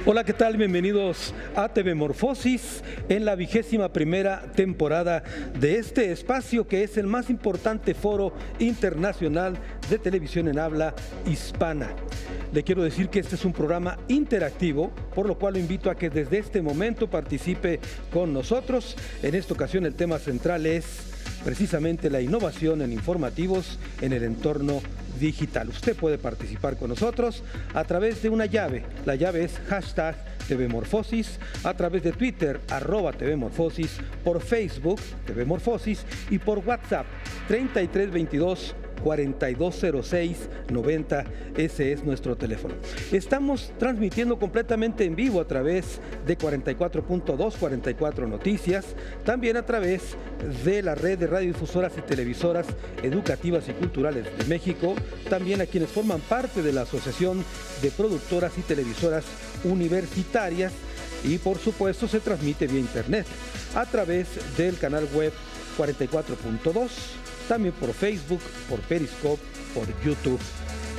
Hola, ¿qué tal? Bienvenidos a TV Morfosis en la 21ª temporada de este espacio que es el más importante foro internacional de televisión en habla hispana. Le quiero decir que este es un programa interactivo, por lo cual lo invito a que desde este momento participe con nosotros. En esta ocasión el tema central es precisamente la innovación en informativos en el entorno digital. Usted puede participar con nosotros a través de una llave. La llave es hashtag TVMorfosis, a través de Twitter, @TVMorfosis, por Facebook, TV Morfosis, y por WhatsApp, 3322 4206 90, ese es nuestro teléfono. Estamos transmitiendo completamente en vivo a través de 44.2, 44 Noticias, también a través de la red de radiodifusoras y televisoras educativas y culturales de México, también a quienes forman parte de la Asociación de Productoras y Televisoras Universitarias, y por supuesto se transmite vía internet a través del canal web 44.2, también por Facebook, por Periscope, por YouTube.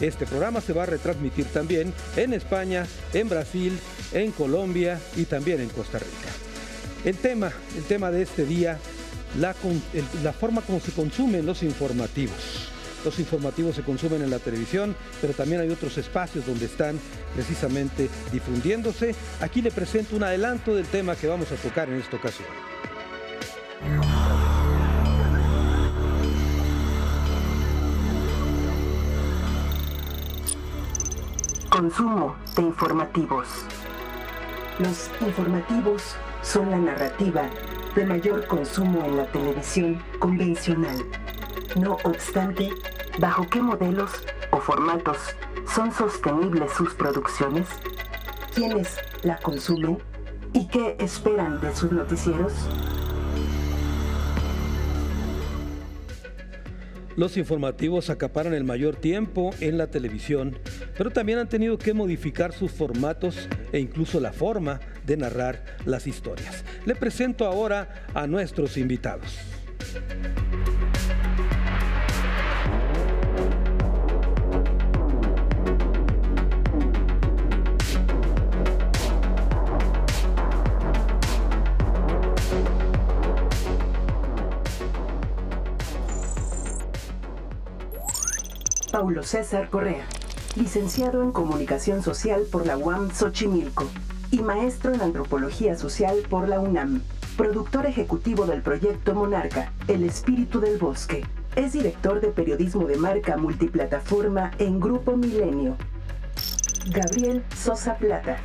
Este programa se va a retransmitir también en España, en Brasil, en Colombia y también en Costa Rica. El tema de este día, la forma como se consumen los informativos. Los informativos se consumen en la televisión, pero también hay otros espacios donde están precisamente difundiéndose. Aquí le presento un adelanto del tema que vamos a tocar en esta ocasión. Consumo de informativos. Los informativos son la narrativa de mayor consumo en la televisión convencional. No obstante, ¿bajo qué modelos o formatos son sostenibles sus producciones? ¿Quiénes la consumen? ¿Y qué esperan de sus noticieros? Los informativos acaparan el mayor tiempo en la televisión, pero también han tenido que modificar sus formatos e incluso la forma de narrar las historias. Le presento ahora a nuestros invitados. Paulo César Correa, licenciado en Comunicación Social por la UAM Xochimilco y maestro en Antropología Social por la UNAM. Productor ejecutivo del proyecto Monarca, El Espíritu del Bosque. Es director de periodismo de marca multiplataforma en Grupo Milenio. Gabriel Sosa Plata,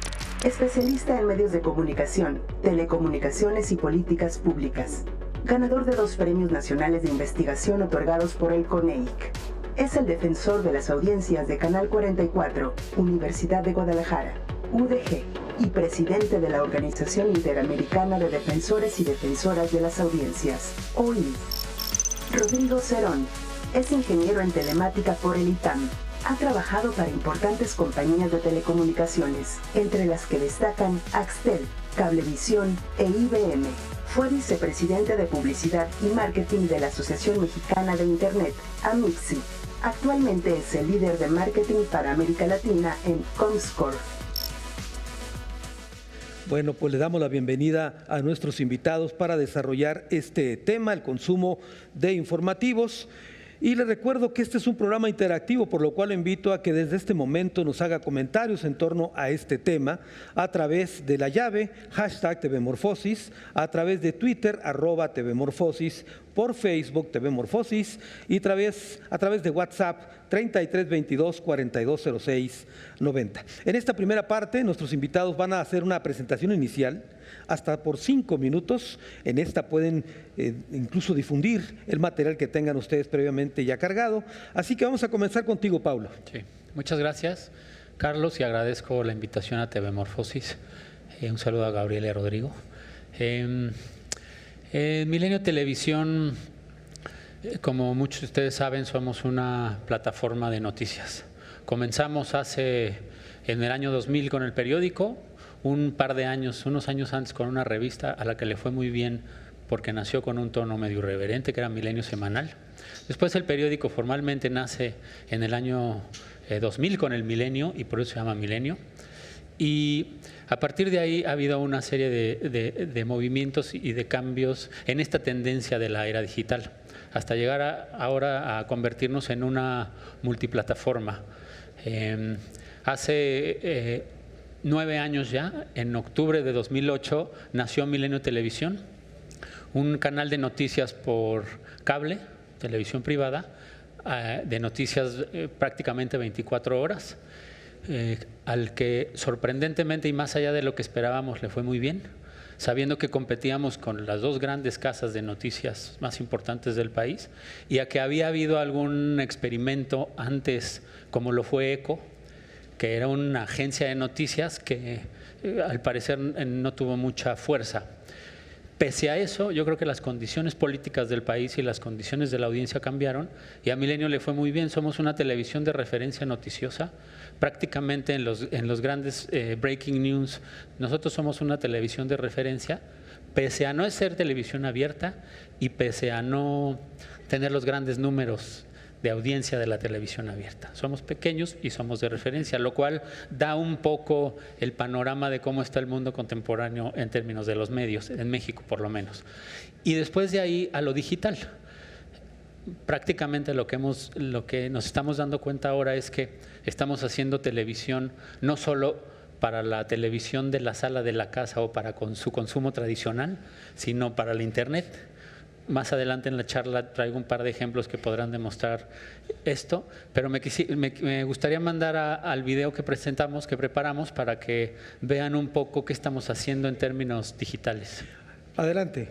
especialista en medios de comunicación, telecomunicaciones y políticas públicas. Ganador de 2 premios nacionales de investigación otorgados por el CONEIC. Es el defensor de las audiencias de Canal 44, Universidad de Guadalajara, UDG, y presidente de la Organización Interamericana de Defensores y Defensoras de las Audiencias, OID. Rodrigo Cerón es ingeniero en telemática por el ITAM. Ha trabajado para importantes compañías de telecomunicaciones, entre las que destacan Axtel, Cablevisión e IBM. Fue vicepresidente de Publicidad y Marketing de la Asociación Mexicana de Internet, AMIXI. Actualmente es el líder de marketing para América Latina en Comscore. Bueno, pues le damos la bienvenida a nuestros invitados para desarrollar este tema, el consumo de informativos. Y les recuerdo que este es un programa interactivo, por lo cual invito a que desde este momento nos haga comentarios en torno a este tema a través de la llave #TVMorfosis, a través de Twitter @TVMorfosis, por Facebook TV Morfosis y a través de WhatsApp 33 22 42 06 90. En esta primera parte, nuestros invitados van a hacer una presentación inicial hasta por 5 minutos. En esta pueden incluso difundir el material que tengan ustedes previamente ya cargado. Así que vamos a comenzar contigo, Paulo. Sí, muchas gracias, Carlos, y agradezco la invitación a TV Morfosis. Un saludo a Gabriela y a Rodrigo. Milenio Televisión, como muchos de ustedes saben, somos una plataforma de noticias. Comenzamos en el año 2000 con el periódico, unos años antes con una revista a la que le fue muy bien porque nació con un tono medio irreverente, que era Milenio Semanal. Después el periódico formalmente nace en el año 2000 con el Milenio y por eso se llama Milenio. Y a partir de ahí ha habido una serie de movimientos y de cambios en esta tendencia de la era digital, hasta llegar ahora a convertirnos en una multiplataforma. Hace 9 años ya, en octubre de 2008, nació Milenio Televisión, un canal de noticias por cable, televisión privada, de noticias prácticamente 24 horas, al que sorprendentemente y más allá de lo que esperábamos le fue muy bien, sabiendo que competíamos con las 2 grandes casas de noticias más importantes del país y a que había habido algún experimento antes, como lo fue ECO, que era una agencia de noticias que al parecer no tuvo mucha fuerza. Pese a eso, yo creo que las condiciones políticas del país y las condiciones de la audiencia cambiaron y a Milenio le fue muy bien. Somos una televisión de referencia noticiosa, prácticamente en los grandes breaking news. Nosotros somos una televisión de referencia, pese a no ser televisión abierta y pese a no tener los grandes números de audiencia de la televisión abierta. Somos pequeños y somos de referencia, lo cual da un poco el panorama de cómo está el mundo contemporáneo en términos de los medios, en México por lo menos. Y después de ahí a lo digital. Prácticamente lo que nos estamos dando cuenta ahora es que estamos haciendo televisión no solo para la televisión de la sala de la casa o para su consumo tradicional, sino para la Internet. Más adelante en la charla traigo un par de ejemplos que podrán demostrar esto, pero me gustaría mandar al video que preparamos para que vean un poco qué estamos haciendo en términos digitales. Adelante.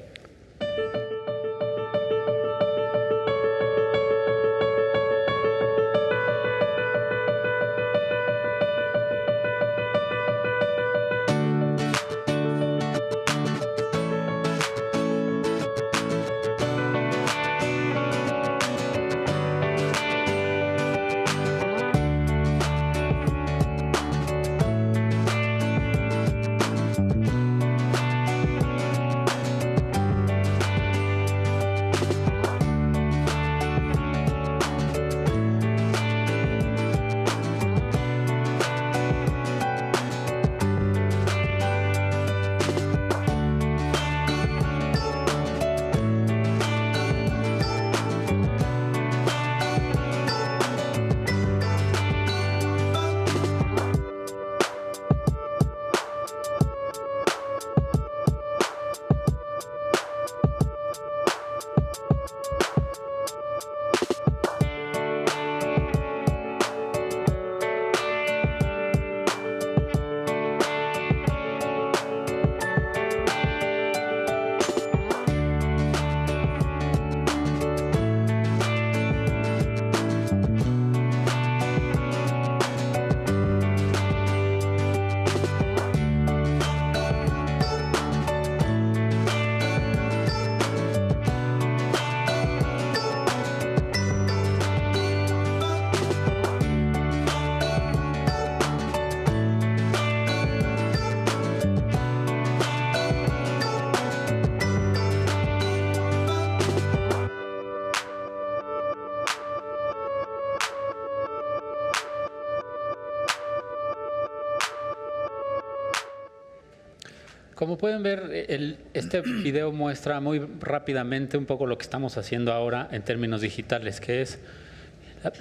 Como pueden ver, este video muestra muy rápidamente un poco lo que estamos haciendo ahora en términos digitales, que es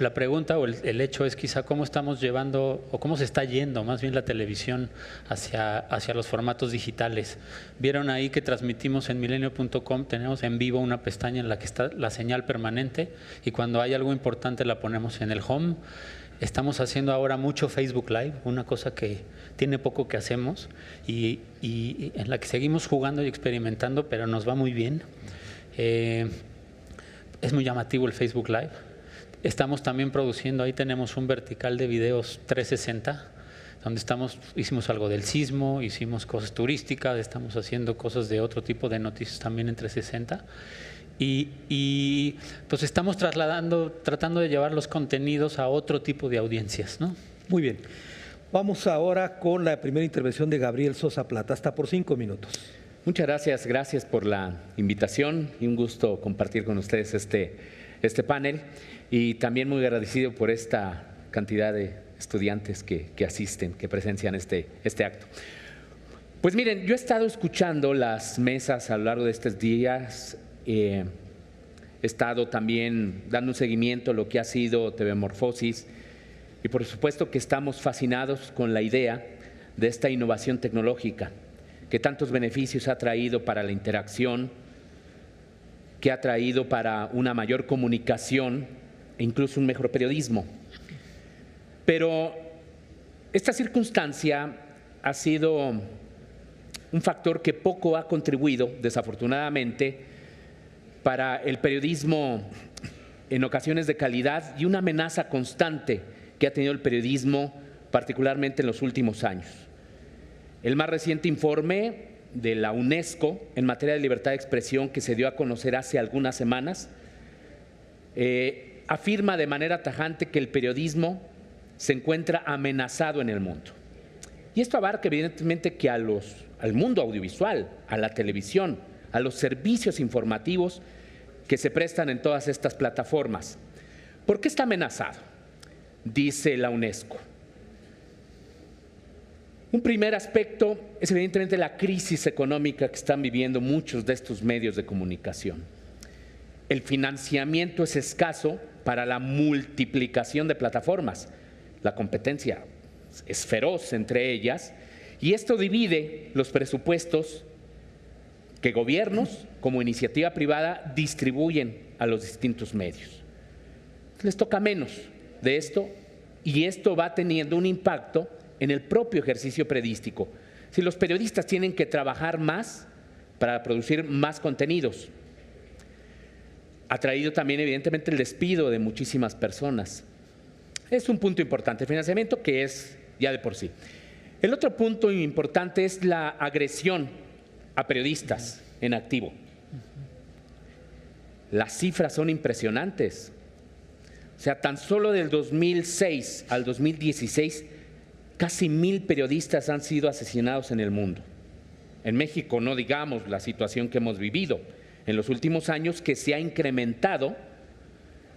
la pregunta o el hecho es quizá cómo estamos llevando o cómo se está yendo más bien la televisión hacia los formatos digitales. Vieron ahí que transmitimos en milenio.com, tenemos en vivo una pestaña en la que está la señal permanente y cuando hay algo importante la ponemos en el home. Estamos haciendo ahora mucho Facebook Live, una cosa que tiene poco que hacemos y en la que seguimos jugando y experimentando, pero nos va muy bien. Es muy llamativo el Facebook Live. Estamos también produciendo, ahí tenemos un vertical de videos 360, donde hicimos algo del sismo, hicimos cosas turísticas, estamos haciendo cosas de otro tipo de noticias también en 360. Y pues estamos tratando de llevar los contenidos a otro tipo de audiencias, ¿no? Muy bien. Vamos ahora con la primera intervención de Gabriel Sosa Plata, hasta por 5 minutos. Muchas gracias por la invitación y un gusto compartir con ustedes este panel y también muy agradecido por esta cantidad de estudiantes que asisten, que presencian este acto. Pues miren, yo he estado escuchando las mesas a lo largo de estos días. He estado también dando un seguimiento a lo que ha sido TV Morfosis y por supuesto que estamos fascinados con la idea de esta innovación tecnológica que tantos beneficios ha traído para la interacción, que ha traído para una mayor comunicación e incluso un mejor periodismo. Pero esta circunstancia ha sido un factor que poco ha contribuido, desafortunadamente, para el periodismo en ocasiones de calidad y una amenaza constante que ha tenido el periodismo, particularmente en los últimos años. El más reciente informe de la UNESCO en materia de libertad de expresión que se dio a conocer hace algunas semanas afirma de manera tajante que el periodismo se encuentra amenazado en el mundo. Y esto abarca evidentemente que al mundo audiovisual, a la televisión, a los servicios informativos que se prestan en todas estas plataformas. ¿Por qué está amenazado? Dice la UNESCO. Un primer aspecto es evidentemente la crisis económica que están viviendo muchos de estos medios de comunicación. El financiamiento es escaso para la multiplicación de plataformas. La competencia es feroz entre ellas y esto divide los presupuestos que gobiernos como iniciativa privada distribuyen a los distintos medios. Les toca menos de esto y esto va teniendo un impacto en el propio ejercicio periodístico. Si los periodistas tienen que trabajar más para producir más contenidos, ha traído también evidentemente el despido de muchísimas personas. Es un punto importante, el financiamiento que es ya de por sí. El otro punto importante es la agresión a periodistas en activo. Las cifras son impresionantes. O sea, tan solo del 2006 al 2016, casi 1000 periodistas han sido asesinados en el mundo. En México, no digamos la situación que hemos vivido en los últimos años, que se ha incrementado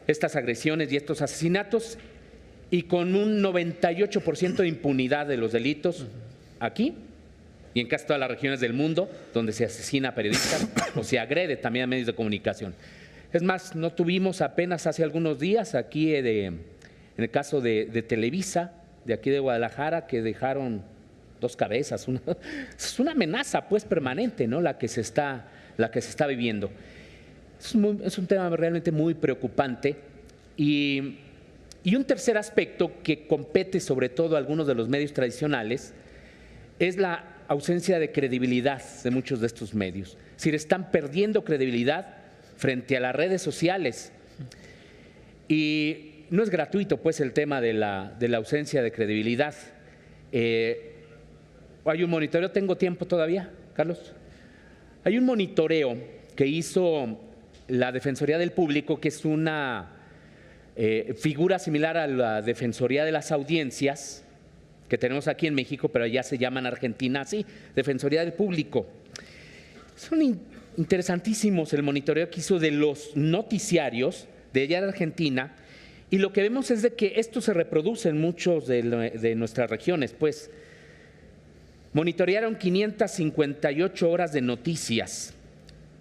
estas agresiones y estos asesinatos y con un 98% de impunidad de los delitos aquí y en casi todas las regiones del mundo donde se asesina a periodistas o se agrede también a medios de comunicación. Es más, no tuvimos apenas hace algunos días aquí en el caso de Televisa, de aquí de Guadalajara, que dejaron 2 cabezas. Es una amenaza pues permanente, ¿no? la que se está viviendo. Es un tema realmente muy preocupante y un tercer aspecto que compete sobre todo a algunos de los medios tradicionales es la ausencia de credibilidad de muchos de estos medios. Es decir, están perdiendo credibilidad frente a las redes sociales y no es gratuito pues el tema de la ausencia de credibilidad. Hay un monitoreo, ¿tengo tiempo todavía, Carlos? Hay un monitoreo que hizo la Defensoría del Público, que es una figura similar a la Defensoría de las Audiencias que tenemos aquí en México, pero allá se llama en Argentina así, Defensoría del Público. Son interesantísimos el monitoreo que hizo de los noticiarios de allá de Argentina y lo que vemos es de que esto se reproduce en muchos de nuestras regiones, pues monitorearon 558 horas de noticias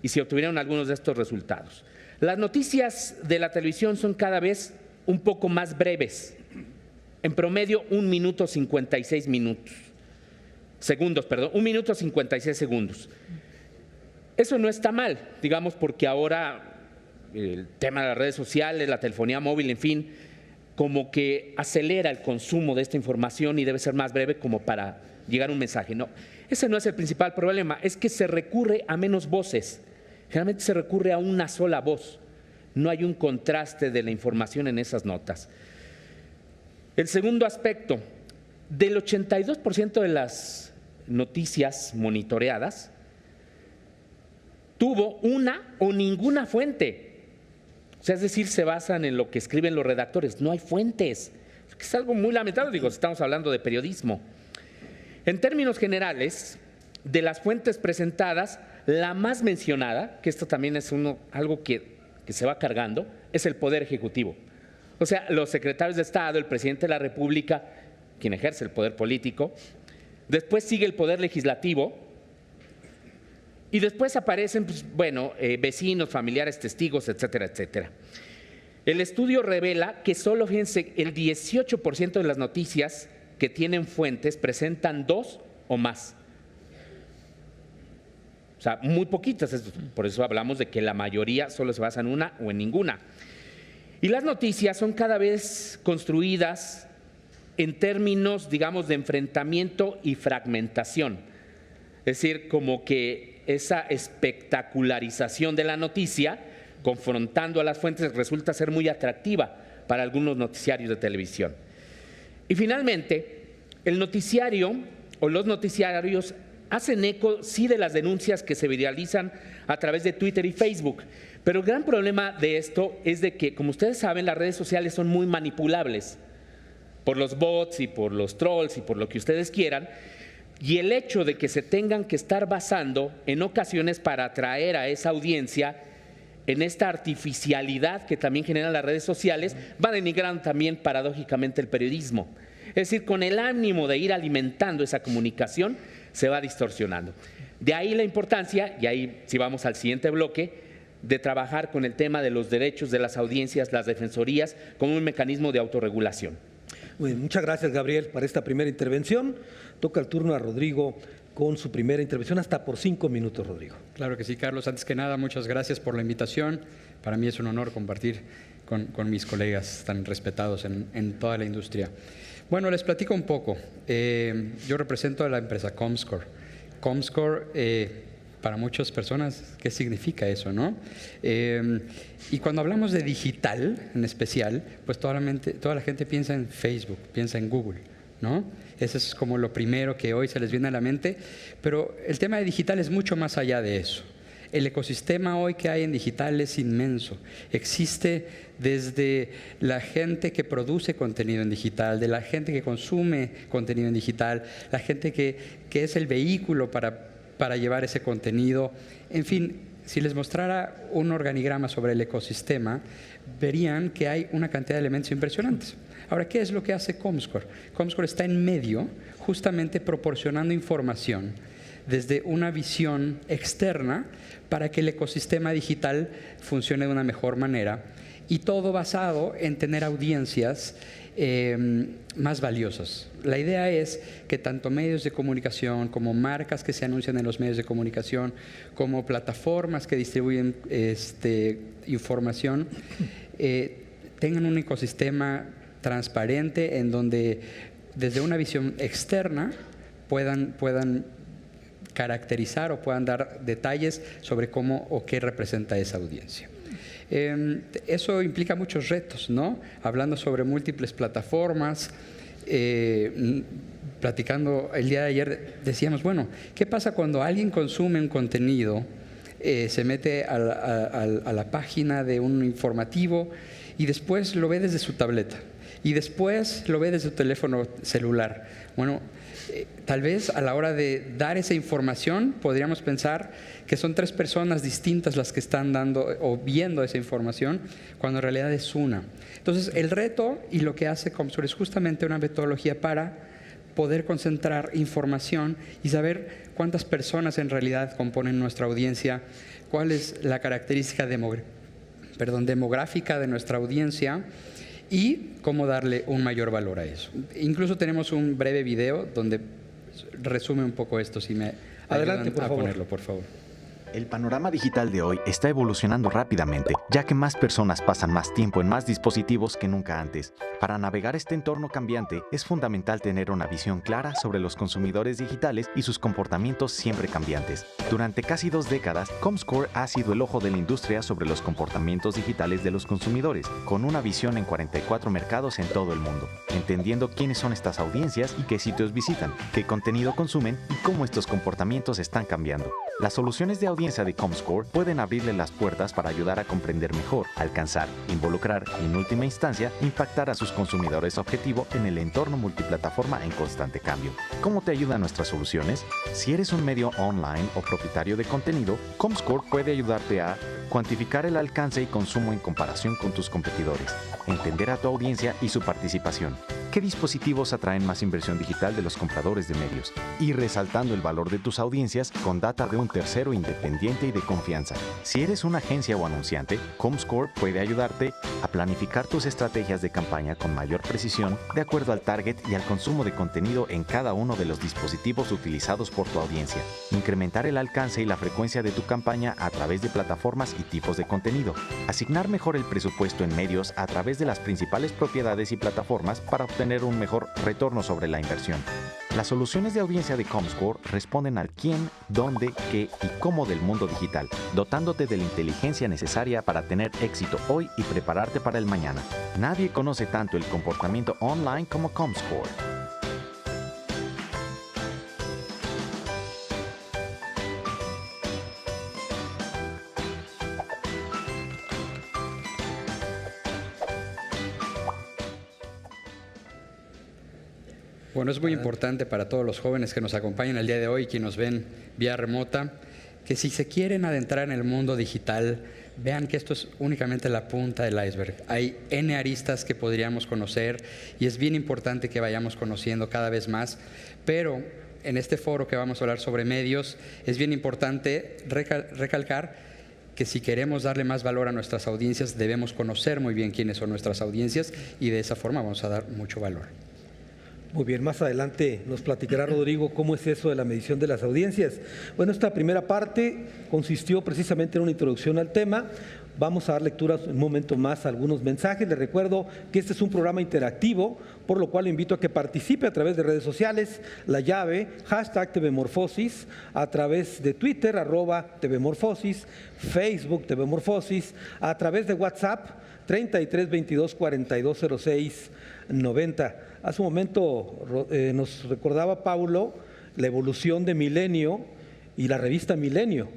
y se obtuvieron algunos de estos resultados. Las noticias de la televisión son cada vez un poco más breves, en promedio 1 minuto 56 segundos. 1 minuto 56 segundos. Eso no está mal, digamos, porque ahora el tema de las redes sociales, la telefonía móvil, en fin, como que acelera el consumo de esta información y debe ser más breve como para llegar a un mensaje. No, ese no es el principal problema, es que se recurre a menos voces. Generalmente se recurre a una sola voz. No hay un contraste de la información en esas notas. El segundo aspecto, del 82% de las noticias monitoreadas, tuvo una o ninguna fuente. O sea, es decir, se basan en lo que escriben los redactores. No hay fuentes, que es algo muy lamentable, digo, estamos hablando de periodismo. En términos generales, de las fuentes presentadas, la más mencionada, que esto también es algo que se va cargando, es el Poder Ejecutivo. O sea, los secretarios de Estado, el presidente de la República, quien ejerce el poder político, después sigue el Poder Legislativo y después aparecen, vecinos, familiares, testigos, etcétera, etcétera. El estudio revela que solo, fíjense, el 18% de las noticias que tienen fuentes presentan 2 o más. O sea, muy poquitas, por eso hablamos de que la mayoría solo se basa en una o en ninguna. Y las noticias son cada vez construidas en términos, digamos, de enfrentamiento y fragmentación. Es decir, como que esa espectacularización de la noticia, confrontando a las fuentes, resulta ser muy atractiva para algunos noticiarios de televisión. Y finalmente, el noticiario o los noticiarios hacen eco, sí, de las denuncias que se viralizan a través de Twitter y Facebook. Pero el gran problema de esto es de que, como ustedes saben, las redes sociales son muy manipulables por los bots y por los trolls y por lo que ustedes quieran. Y el hecho de que se tengan que estar basando en ocasiones para atraer a esa audiencia en esta artificialidad que también generan las redes sociales, va denigrando también paradójicamente el periodismo. Es decir, con el ánimo de ir alimentando esa comunicación, se va distorsionando. De ahí la importancia, y ahí si vamos al siguiente bloque, de trabajar con el tema de los derechos de las audiencias, las defensorías, como un mecanismo de autorregulación. Muy bien, muchas gracias, Gabriel, para esta primera intervención. Toca el turno a Rodrigo con su primera intervención, hasta por 5 minutos, Rodrigo. Claro que sí, Carlos. Antes que nada, muchas gracias por la invitación. Para mí es un honor compartir con mis colegas tan respetados en toda la industria. Bueno, les platico un poco. Yo represento a la empresa Comscore. Comscore, para muchas personas, ¿qué significa eso, no? Y cuando hablamos de digital, en especial, pues toda la gente piensa en Facebook, piensa en Google, ¿no? Eso es como lo primero que hoy se les viene a la mente. Pero el tema de digital es mucho más allá de eso. El ecosistema hoy que hay en digital es inmenso. Existe desde la gente que produce contenido en digital, de la gente que consume contenido en digital, la gente que es el vehículo para llevar ese contenido. En fin, si les mostrara un organigrama sobre el ecosistema, verían que hay una cantidad de elementos impresionantes. Ahora, ¿qué es lo que hace Comscore? Comscore está en medio, justamente proporcionando información desde una visión externa para que el ecosistema digital funcione de una mejor manera, y todo basado en tener audiencias más valiosas. La idea es que tanto medios de comunicación como marcas que se anuncian en los medios de comunicación, como plataformas que distribuyen información, tengan un ecosistema transparente en donde desde una visión externa puedan caracterizar o puedan dar detalles sobre cómo o qué representa esa audiencia. Eso implica muchos retos, ¿no? Hablando sobre múltiples plataformas, platicando el día de ayer, decíamos, bueno, ¿qué pasa cuando alguien consume un contenido, se mete a la página de un informativo y después lo ve desde su tableta y después lo ve desde su teléfono celular? Bueno, tal vez a la hora de dar esa información podríamos pensar que son 3 personas distintas las que están dando o viendo esa información, cuando en realidad es una. Entonces, el reto y lo que hace Comscore es justamente una metodología para poder concentrar información y saber cuántas personas en realidad componen nuestra audiencia, cuál es la característica demográfica de nuestra audiencia y cómo darle un mayor valor a eso. Incluso tenemos un breve video donde resume un poco esto, si me Adelante, por ayudan a favor. ponerlo, por favor. El panorama digital de hoy está evolucionando rápidamente, ya que más personas pasan más tiempo en más dispositivos que nunca antes. Para navegar este entorno cambiante, es fundamental tener una visión clara sobre los consumidores digitales y sus comportamientos siempre cambiantes. Durante casi 2 décadas, Comscore ha sido el ojo de la industria sobre los comportamientos digitales de los consumidores, con una visión en 44 mercados en todo el mundo, entendiendo quiénes son estas audiencias y qué sitios visitan, qué contenido consumen y cómo estos comportamientos están cambiando. Las soluciones de audiencia de Comscore pueden abrirle las puertas para ayudar a comprender mejor, alcanzar, involucrar y, en última instancia, impactar a sus consumidores objetivo en el entorno multiplataforma en constante cambio. ¿Cómo te ayudan nuestras soluciones? Si eres un medio online o propietario de contenido, Comscore puede ayudarte a cuantificar el alcance y consumo en comparación con tus competidores, entender a tu audiencia y su participación, qué dispositivos atraen más inversión digital de los compradores de medios, y resaltando el valor de tus audiencias con data de un tercero independiente y de confianza. Si eres una agencia o anunciante, Comscore puede ayudarte a planificar tus estrategias de campaña con mayor precisión de acuerdo al target y al consumo de contenido en cada uno de los dispositivos utilizados por tu audiencia, incrementar el alcance y la frecuencia de tu campaña a través de plataformas y tipos de contenido, asignar mejor el presupuesto en medios a través de las principales propiedades y plataformas para obtener un mejor retorno sobre la inversión. Las soluciones de audiencia de Comscore responden al quién, dónde, qué y cómo del mundo digital, dotándote de la inteligencia necesaria para tener éxito hoy y prepararte para el mañana. Nadie conoce tanto el comportamiento online como Comscore. Bueno, es muy importante para todos los jóvenes que nos acompañan el día de hoy y que nos ven vía remota, que si se quieren adentrar en el mundo digital, vean que esto es únicamente la punta del iceberg. Hay N aristas que podríamos conocer y es bien importante que vayamos conociendo cada vez más, pero en este foro que vamos a hablar sobre medios, es bien importante recalcar que si queremos darle más valor a nuestras audiencias, debemos conocer muy bien quiénes son nuestras audiencias y de esa forma vamos a dar mucho valor. Muy bien, más adelante nos platicará Rodrigo cómo es eso de la medición de las audiencias. Bueno, esta primera parte consistió precisamente en una introducción al tema. Vamos a dar lectura en un momento más a algunos mensajes. Les recuerdo que este es un programa interactivo, por lo cual lo invito a que participe a través de redes sociales, la llave, #TVMorfosis, a través de Twitter, @TVMorfosis, Facebook TVMorfosis, a través de WhatsApp, 33 22 42 06 90. Hace un momento nos recordaba Paulo la evolución de Milenio y la revista Milenio,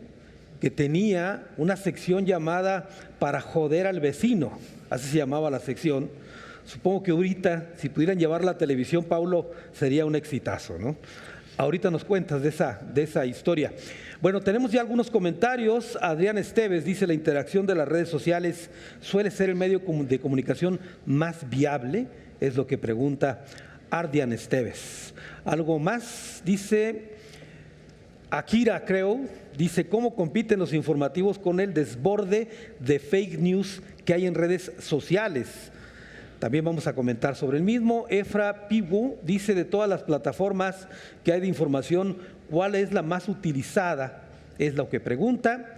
que tenía una sección llamada Para joder al vecino, así se llamaba la sección. Supongo que ahorita, si pudieran llevarla a la televisión, Paulo, sería un exitazo, ¿no? Ahorita nos cuentas de esa historia. Bueno, tenemos ya algunos comentarios. Adrián Esteves dice: la interacción de las redes sociales suele ser el medio de comunicación más viable, es lo que pregunta Adrián Esteves. Algo más, dice Akira, creo, dice: ¿cómo compiten los informativos con el desborde de fake news que hay en redes sociales? También vamos a comentar sobre el mismo. Efra Pigu dice: de todas las plataformas que hay de información, ¿cuál es la más utilizada? Es lo que pregunta.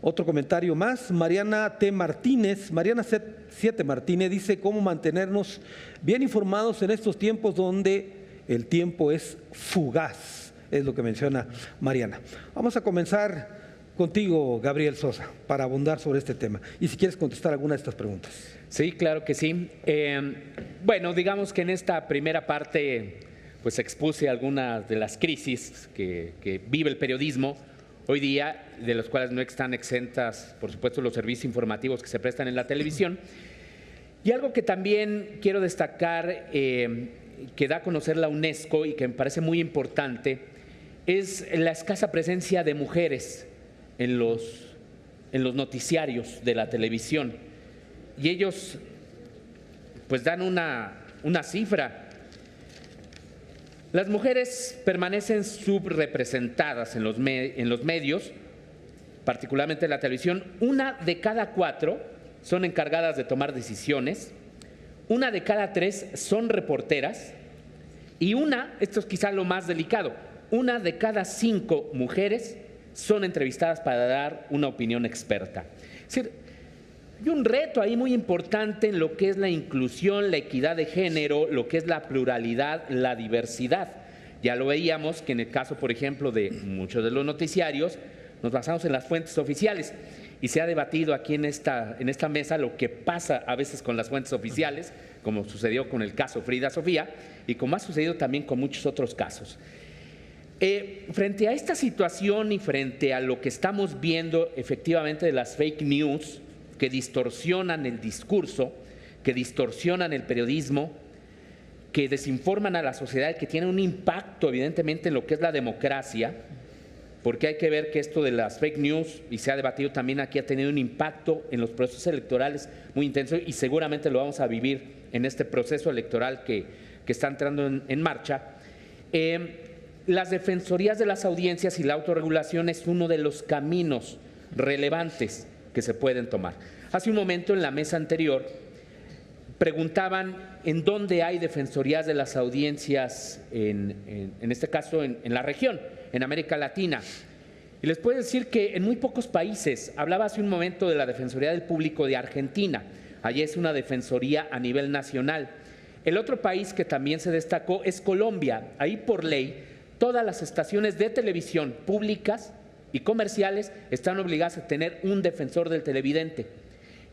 Otro comentario más, Mariana T. Martínez, Mariana 7 Martínez dice: ¿cómo mantenernos bien informados en estos tiempos donde el tiempo es fugaz? Es lo que menciona Mariana. Vamos a comenzar contigo, Gabriel Sosa, para abundar sobre este tema. Y si quieres contestar alguna de estas preguntas. Sí, claro que sí. Bueno, digamos que en esta primera parte pues expuse algunas de las crisis que vive el periodismo hoy día, de las cuales no están exentas, por supuesto, los servicios informativos que se prestan en la televisión. Y algo que también quiero destacar, que da a conocer la UNESCO y que me parece muy importante, es la escasa presencia de mujeres en los noticiarios de la televisión. Y ellos pues dan una cifra. Las mujeres permanecen subrepresentadas en los medios, particularmente en la televisión. 1 de cada 4 son encargadas de tomar decisiones, 1 de cada 3 son reporteras y esto es quizá lo más delicado, 1 de cada 5 mujeres son entrevistadas para dar una opinión experta. Es decir, hay un reto ahí muy importante en lo que es la inclusión, la equidad de género, lo que es la pluralidad, la diversidad. Ya lo veíamos que en el caso, por ejemplo, de muchos de los noticiarios, nos basamos en las fuentes oficiales y se ha debatido aquí en esta mesa lo que pasa a veces con las fuentes oficiales, como sucedió con el caso Frida Sofía y como ha sucedido también con muchos otros casos. Frente a esta situación y frente a lo que estamos viendo efectivamente de las fake news que distorsionan el discurso, que distorsionan el periodismo, que desinforman a la sociedad, que tienen un impacto evidentemente en lo que es la democracia, porque hay que ver que esto de las fake news, y se ha debatido también aquí, ha tenido un impacto en los procesos electorales muy intenso y seguramente lo vamos a vivir en este proceso electoral que está entrando en marcha. Las defensorías de las audiencias y la autorregulación es uno de los caminos relevantes que se pueden tomar. Hace un momento en la mesa anterior preguntaban en dónde hay defensorías de las audiencias, en este caso en la región, en América Latina. Y les puedo decir que en muy pocos países. Hablaba hace un momento de la Defensoría del Público de Argentina. Allí es una defensoría a nivel nacional. El otro país que también se destacó es Colombia. Ahí por ley todas las estaciones de televisión públicas y comerciales están obligadas a tener un defensor del televidente.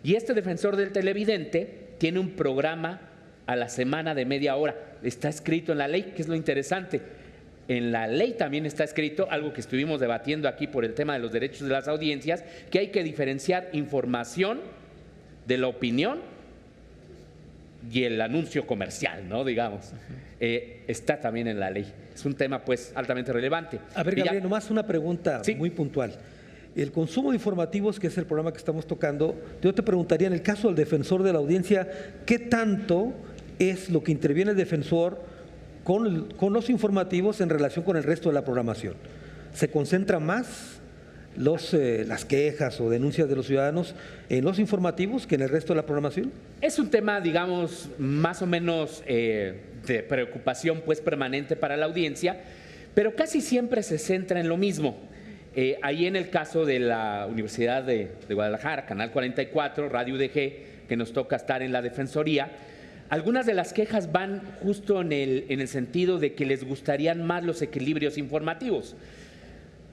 Y este defensor del televidente tiene un programa a la semana de media hora. Está escrito en la ley, que es lo interesante. En la ley también está escrito algo que estuvimos debatiendo aquí por el tema de los derechos de las audiencias, que hay que diferenciar información de la opinión y el anuncio comercial, ¿no? Digamos. Está también en la ley. Es un tema pues altamente relevante. A ver, Gabriel, nomás una pregunta sí, muy puntual. El consumo de informativos, que es el programa que estamos tocando, yo te preguntaría, en el caso del defensor de la audiencia, ¿qué tanto es lo que interviene el defensor con los informativos en relación con el resto de la programación? ¿Se concentra más las quejas o denuncias de los ciudadanos en los informativos que en el resto de la programación? Es un tema, digamos, más o menos de preocupación pues permanente para la audiencia, pero casi siempre se centra en lo mismo. Ahí en el caso de la Universidad de Guadalajara, Canal 44, Radio UDG, que nos toca estar en la Defensoría, algunas de las quejas van justo en el sentido de que les gustarían más los equilibrios informativos.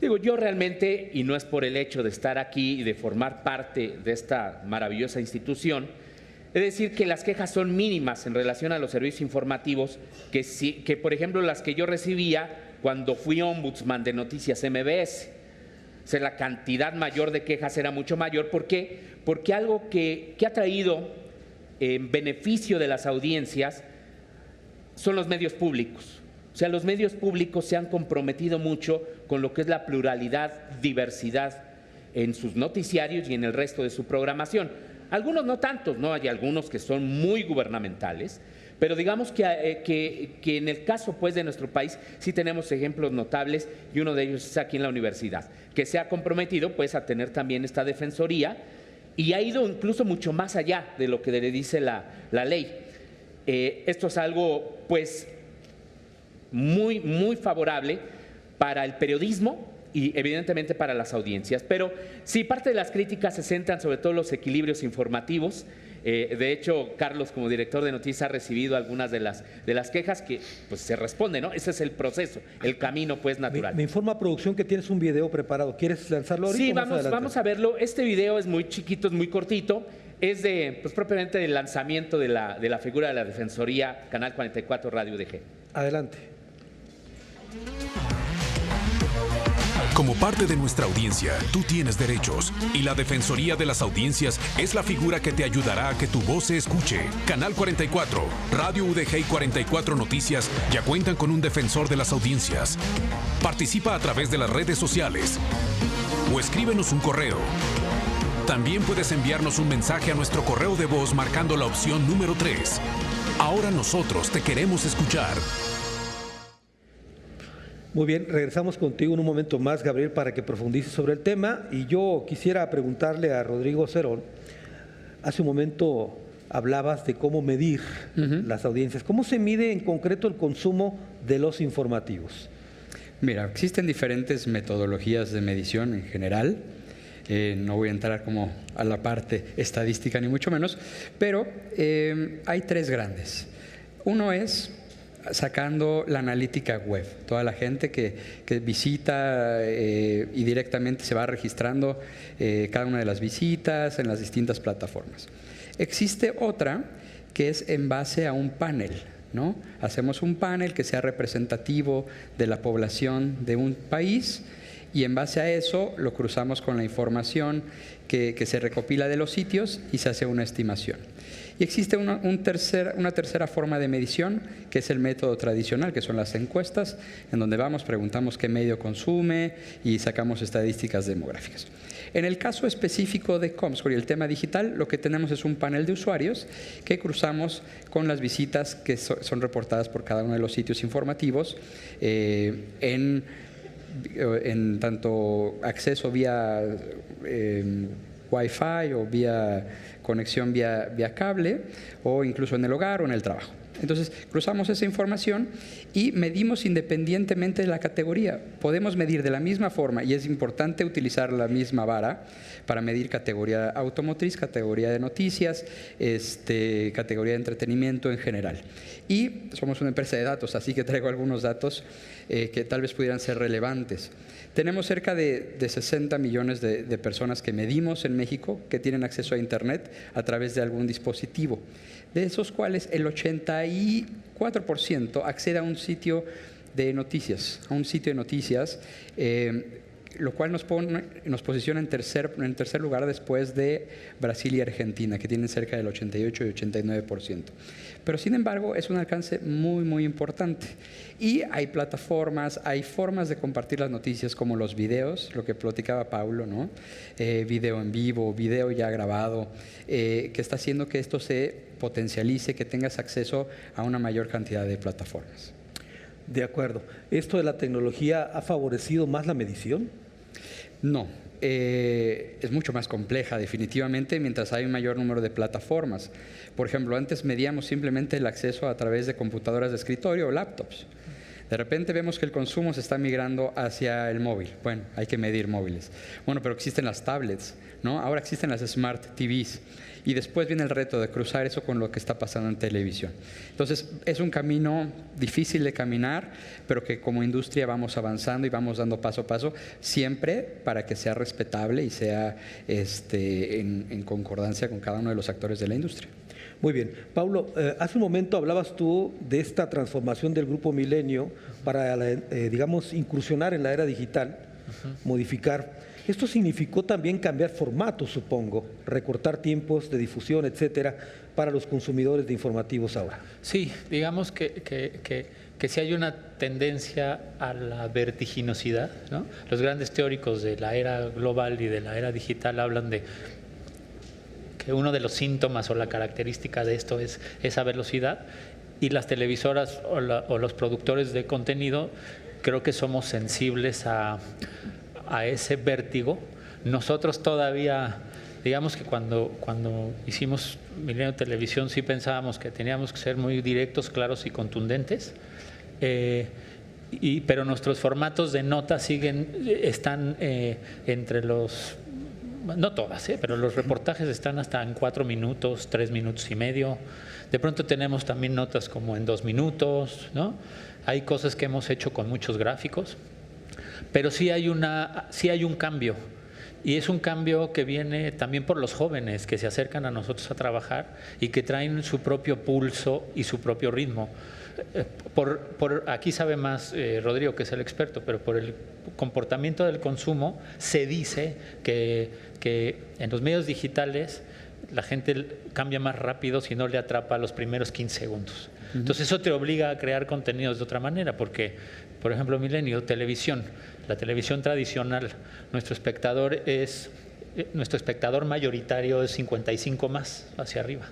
Digo, yo realmente, y no es por el hecho de estar aquí y de formar parte de esta maravillosa institución, es decir que las quejas son mínimas en relación a los servicios informativos, que por ejemplo las que yo recibía cuando fui ombudsman de Noticias MBS. O sea, la cantidad mayor de quejas era mucho mayor. ¿Por qué? Porque algo que ha traído en beneficio de las audiencias son los medios públicos. O sea, los medios públicos se han comprometido mucho con lo que es la pluralidad, diversidad en sus noticiarios y en el resto de su programación. Algunos no tantos, ¿no? Hay algunos que son muy gubernamentales, pero digamos que en el caso pues de nuestro país sí tenemos ejemplos notables, y uno de ellos es aquí en la universidad, que se ha comprometido pues a tener también esta defensoría y ha ido incluso mucho más allá de lo que le dice la ley. Esto es algo pues muy, muy favorable para el periodismo y evidentemente para las audiencias. Pero sí, parte de las críticas se centran sobre todo en los equilibrios informativos. De hecho, Carlos, como director de noticias, ha recibido algunas de las quejas que pues se responden, ¿no? Ese es el proceso, el camino pues natural. Me informa producción que tienes un video preparado. ¿Quieres lanzarlo ahorita? Sí, vamos a verlo. Este video es muy chiquito, es muy cortito. Es pues propiamente del lanzamiento de la figura de la Defensoría, Canal 44, Radio UDG. Adelante. Como parte de nuestra audiencia, tú tienes derechos y la Defensoría de las Audiencias es la figura que te ayudará a que tu voz se escuche. Canal 44, Radio UDG y 44 Noticias ya cuentan con un defensor de las audiencias. Participa a través de las redes sociales o escríbenos un correo. También puedes enviarnos un mensaje a nuestro correo de voz marcando la opción número 3. Ahora nosotros te queremos escuchar. Muy bien, regresamos contigo en un momento más, Gabriel, para que profundices sobre el tema. Y yo quisiera preguntarle a Rodrigo Cerón, hace un momento hablabas de cómo medir las audiencias. ¿Cómo se mide en concreto el consumo de los informativos? Mira, existen diferentes metodologías de medición en general. No voy a entrar como a la parte estadística ni mucho menos, pero hay tres grandes. Uno es sacando la analítica web, toda la gente que visita y directamente se va registrando cada una de las visitas en las distintas plataformas. Existe otra que es en base a un panel, ¿no? Hacemos un panel que sea representativo de la población de un país y en base a eso lo cruzamos con la información que se recopila de los sitios y se hace una estimación. Y existe una tercera forma de medición, que es el método tradicional, que son las encuestas, en donde preguntamos qué medio consume y sacamos estadísticas demográficas. En el caso específico de Comscore y el tema digital, lo que tenemos es un panel de usuarios que cruzamos con las visitas que son reportadas por cada uno de los sitios informativos en tanto acceso vía Wi-Fi o vía conexión vía cable o incluso en el hogar o en el trabajo. Entonces, cruzamos esa información y medimos independientemente de la categoría. Podemos medir de la misma forma y es importante utilizar la misma vara para medir categoría automotriz, categoría de noticias, categoría de entretenimiento en general. Y somos una empresa de datos, así que traigo algunos datos que tal vez pudieran ser relevantes. Tenemos cerca de 60 millones de personas que medimos en México que tienen acceso a Internet a través de algún dispositivo. De esos cuales el 84% accede a un sitio de noticias, lo cual nos posiciona en tercer lugar después de Brasil y Argentina, que tienen cerca del 88 y 89%. Pero sin embargo es un alcance muy, muy importante. Y hay plataformas, hay formas de compartir las noticias como los videos, lo que platicaba Paulo, ¿no? Video en vivo, video ya grabado, que está haciendo que esto se potencialice, que tengas acceso a una mayor cantidad de plataformas. De acuerdo. ¿Esto de la tecnología ha favorecido más la medición? No. Es mucho más compleja definitivamente mientras hay un mayor número de plataformas. Por ejemplo, antes medíamos simplemente el acceso a través de computadoras de escritorio o laptops. De repente vemos que el consumo se está migrando hacia el móvil. Bueno, hay que medir móviles. Bueno, pero existen las tablets, ¿no? Ahora existen las Smart TVs. Y después viene el reto de cruzar eso con lo que está pasando en televisión. Entonces, es un camino difícil de caminar, pero que como industria vamos avanzando y vamos dando paso a paso, siempre para que sea respetable y sea en concordancia con cada uno de los actores de la industria. Muy bien. Paulo, hace un momento hablabas tú de esta transformación del Grupo Milenio para, digamos, incursionar en la era digital, modificar. Esto significó también cambiar formatos, supongo, recortar tiempos de difusión, etcétera, para los consumidores de informativos ahora. Sí, digamos que sí hay una tendencia a la vertiginosidad, ¿no? Los grandes teóricos de la era global y de la era digital hablan de que uno de los síntomas o la característica de esto es esa velocidad, y las televisoras o los productores de contenido creo que somos sensibles a ese vértigo. Nosotros todavía, digamos que cuando hicimos Milenio Televisión sí pensábamos que teníamos que ser muy directos, claros y contundentes, pero nuestros formatos de notas están entre los, no todas, pero los reportajes están hasta en 4 minutos, 3 minutos y medio. De pronto tenemos también notas como en 2 minutos, ¿no? Hay cosas que hemos hecho con muchos gráficos. Pero sí hay un cambio, y es un cambio que viene también por los jóvenes que se acercan a nosotros a trabajar y que traen su propio pulso y su propio ritmo. Aquí sabe más Rodrigo, que es el experto, pero por el comportamiento del consumo se dice que en los medios digitales la gente cambia más rápido si no le atrapa los primeros 15 segundos. Entonces eso te obliga a crear contenidos de otra manera, porque, por ejemplo, Milenio Televisión, la televisión tradicional, nuestro espectador mayoritario es 55 más hacia arriba.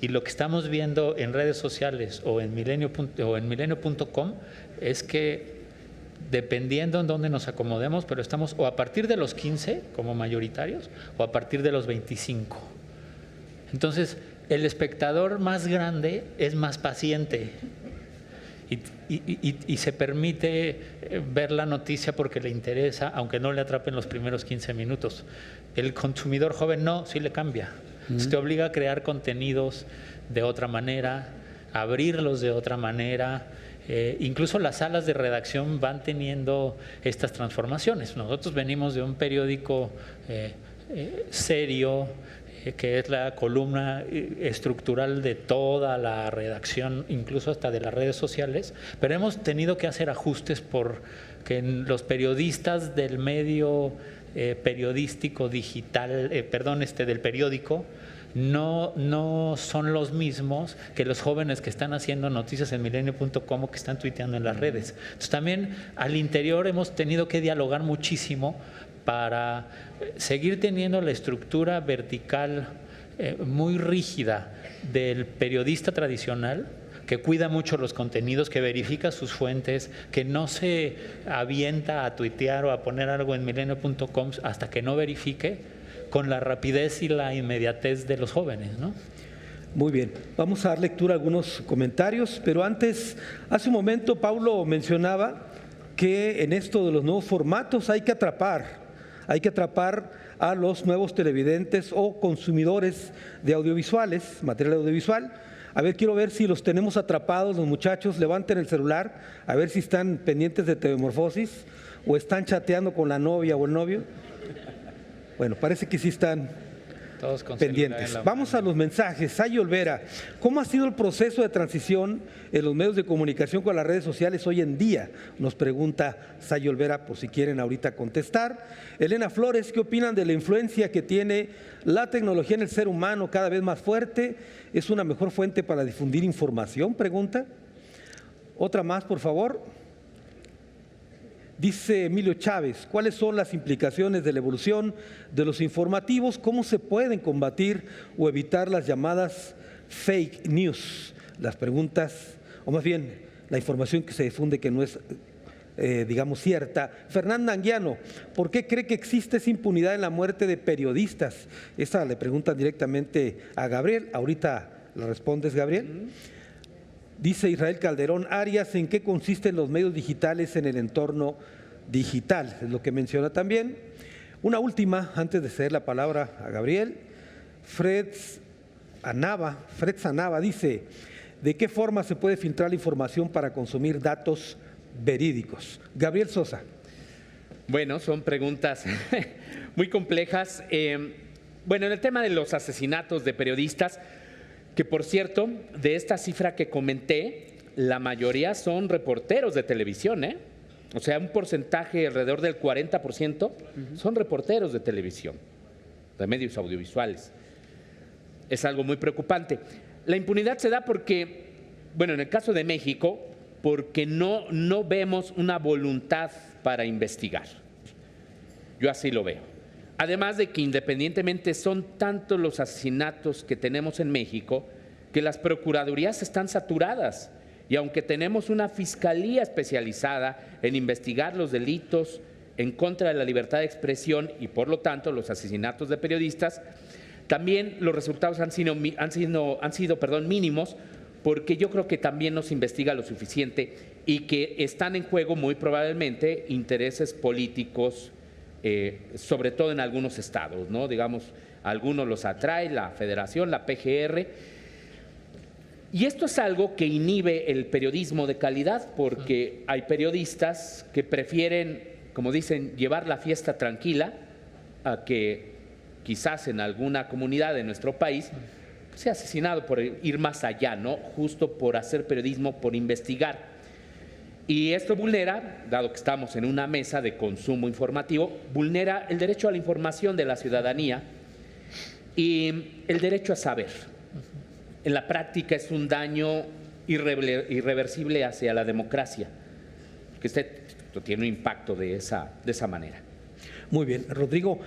Y lo que estamos viendo en redes sociales o en milenio.com es que dependiendo en dónde nos acomodemos, pero estamos o a partir de los 15 como mayoritarios o a partir de los 25. Entonces, el espectador más grande es más paciente y se permite ver la noticia porque le interesa, aunque no le atrapen los primeros 15 minutos. El consumidor joven no, sí le cambia. Entonces, te obliga a crear contenidos de otra manera, a abrirlos de otra manera. Incluso las salas de redacción van teniendo estas transformaciones. Nosotros venimos de un periódico serio, que es la columna estructural de toda la redacción, incluso hasta de las redes sociales, pero hemos tenido que hacer ajustes porque los periodistas del medio periodístico digital, del periódico, no son los mismos que los jóvenes que están haciendo noticias en milenio.com o que están tuiteando en las redes. Entonces también al interior hemos tenido que dialogar muchísimo para seguir teniendo la estructura vertical muy rígida del periodista tradicional, que cuida mucho los contenidos, que verifica sus fuentes, que no se avienta a tuitear o a poner algo en milenio.com hasta que no verifique, con la rapidez y la inmediatez de los jóvenes, ¿no? Muy bien, vamos a dar lectura a algunos comentarios, pero antes, hace un momento Paulo mencionaba que en esto de los nuevos formatos hay que atrapar a los nuevos televidentes o consumidores de audiovisuales, material audiovisual. A ver, quiero ver si los tenemos atrapados los muchachos. Levanten el celular, a ver si están pendientes de TV Morfosis o están chateando con la novia o el novio. Bueno, parece que sí están todos con pendientes. Vamos a los mensajes. Sayo Olvera, ¿cómo ha sido el proceso de transición en los medios de comunicación con las redes sociales hoy en día? Nos pregunta Sayo Olvera, por si quieren ahorita contestar. Elena Flores, ¿qué opinan de la influencia que tiene la tecnología en el ser humano cada vez más fuerte? ¿Es una mejor fuente para difundir información? Pregunta. Otra más, por favor. Dice Emilio Chávez, ¿cuáles son las implicaciones de la evolución de los informativos? ¿Cómo se pueden combatir o evitar las llamadas fake news? Las preguntas, o más bien la información que se difunde que no es, digamos, cierta. Fernanda Anguiano, ¿por qué cree que existe esa impunidad en la muerte de periodistas? Esa le preguntan directamente a Gabriel. Ahorita la respondes, Gabriel. Dice Israel Calderón Arias, ¿en qué consisten los medios digitales en el entorno digital? Es lo que menciona también. Una última, antes de ceder la palabra a Gabriel. Fred Sanava dice, ¿de qué forma se puede filtrar la información para consumir datos verídicos? Gabriel Sosa. Bueno, son preguntas muy complejas. Bueno, en el tema de los asesinatos de periodistas, que por cierto, de esta cifra que comenté, la mayoría son reporteros de televisión, ¿eh? O sea, un porcentaje alrededor del 40% son reporteros de televisión, de medios audiovisuales. Es algo muy preocupante. La impunidad se da porque, bueno, en el caso de México, porque no vemos una voluntad para investigar. Yo así lo veo. Además de que independientemente son tantos los asesinatos que tenemos en México que las procuradurías están saturadas y aunque tenemos una fiscalía especializada en investigar los delitos en contra de la libertad de expresión y por lo tanto los asesinatos de periodistas, también los resultados han sido mínimos porque yo creo que también no se investiga lo suficiente y que están en juego muy probablemente intereses políticos, sobre todo en algunos estados, ¿no? Digamos, algunos los atrae la Federación, la PGR. Y esto es algo que inhibe el periodismo de calidad porque hay periodistas que prefieren, como dicen, llevar la fiesta tranquila a que quizás en alguna comunidad de nuestro país sea asesinado por ir más allá, ¿no? Justo por hacer periodismo, por investigar. Y esto vulnera, dado que estamos en una mesa de consumo informativo, vulnera el derecho a la información de la ciudadanía y el derecho a saber. En la práctica es un daño irreversible hacia la democracia, que tiene un impacto de esa manera. Muy bien, Rodrigo,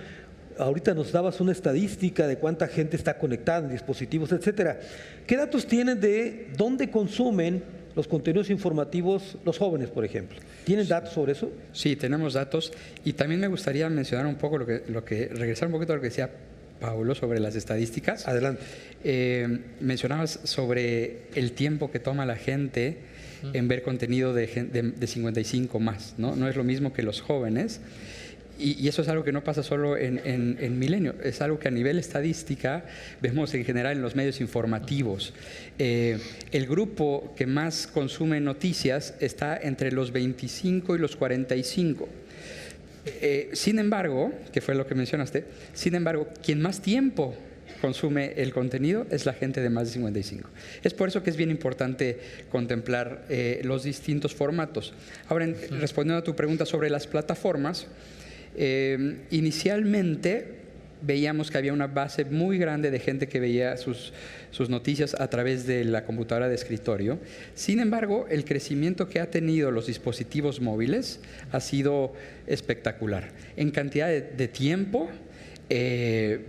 ahorita nos dabas una estadística de cuánta gente está conectada en dispositivos, etcétera. ¿Qué datos tienen de dónde consumen los contenidos informativos los jóvenes, por ejemplo? ¿Tienen datos sobre eso? Sí, tenemos datos y también me gustaría mencionar un poco regresar un poquito a lo que decía Paulo sobre las estadísticas. Adelante. Mencionabas sobre el tiempo que toma la gente en ver contenido de 55 más, ¿no? No es lo mismo que los jóvenes. Y eso es algo que no pasa solo en Milenio, es algo que a nivel estadística vemos en general en los medios informativos. El grupo que más consume noticias está entre los 25 y los 45. Sin embargo, que fue lo que mencionaste, sin embargo, quien más tiempo consume el contenido es la gente de más de 55. Es por eso que es bien importante contemplar los distintos formatos. Ahora, respondiendo a tu pregunta sobre las plataformas, inicialmente veíamos que había una base muy grande de gente que veía sus noticias a través de la computadora de escritorio. Sin embargo, el crecimiento que ha tenido los dispositivos móviles ha sido espectacular. En cantidad de tiempo,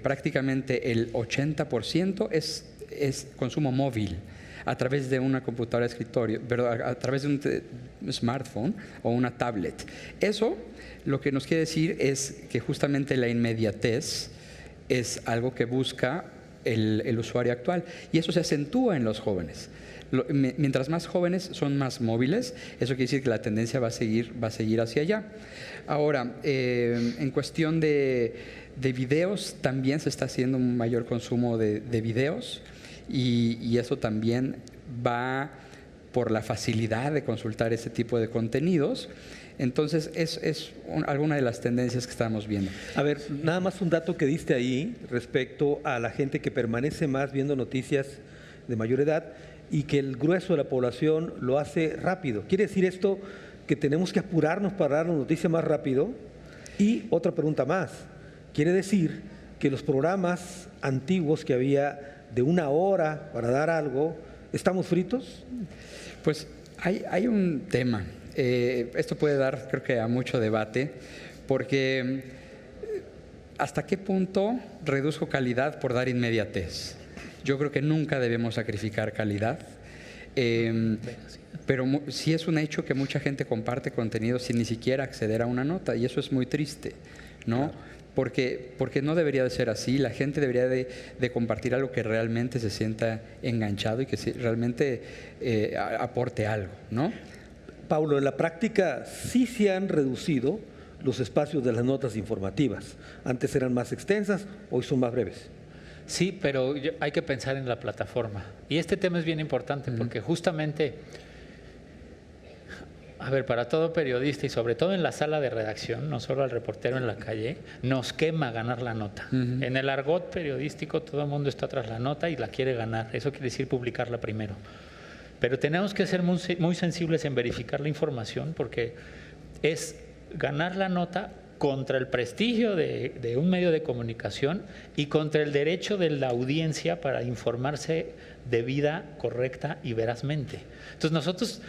prácticamente el 80% es consumo móvil a través de una computadora de escritorio, pero a través de un smartphone o una tablet. Eso lo que nos quiere decir es que justamente la inmediatez es algo que busca el usuario actual y eso se acentúa en los jóvenes. Mientras más jóvenes son más móviles, eso quiere decir que la tendencia va a seguir hacia allá. Ahora, en cuestión de videos, también se está haciendo un mayor consumo de videos y eso también va por la facilidad de consultar ese tipo de contenidos. Entonces, es alguna de las tendencias que estamos viendo. A ver, nada más un dato que diste ahí respecto a la gente que permanece más viendo noticias de mayor edad y que el grueso de la población lo hace rápido. ¿Quiere decir esto que tenemos que apurarnos para dar la noticia más rápido? Y otra pregunta más, ¿quiere decir que los programas antiguos que había de 1 hora para dar algo, estamos fritos? Pues hay un tema. Esto puede dar, creo que, a mucho debate, porque ¿hasta qué punto reduzco calidad por dar inmediatez? Yo creo que nunca debemos sacrificar calidad, pero sí es un hecho que mucha gente comparte contenido sin ni siquiera acceder a una nota, y eso es muy triste, ¿no? Claro. Porque no debería de ser así. La gente debería de compartir algo que realmente se sienta enganchado y que realmente aporte algo, ¿no? Paulo, en la práctica sí se han reducido los espacios de las notas informativas. Antes eran más extensas, hoy son más breves. Sí, pero hay que pensar en la plataforma. Y este tema es bien importante porque justamente, a ver, para todo periodista y sobre todo en la sala de redacción, no solo al reportero en la calle, nos quema ganar la nota. En el argot periodístico todo el mundo está tras la nota y la quiere ganar. Eso quiere decir publicarla primero. Pero tenemos que ser muy sensibles en verificar la información porque es ganar la nota contra el prestigio de un medio de comunicación y contra el derecho de la audiencia para informarse debida, correcta y verazmente. Entonces nosotros,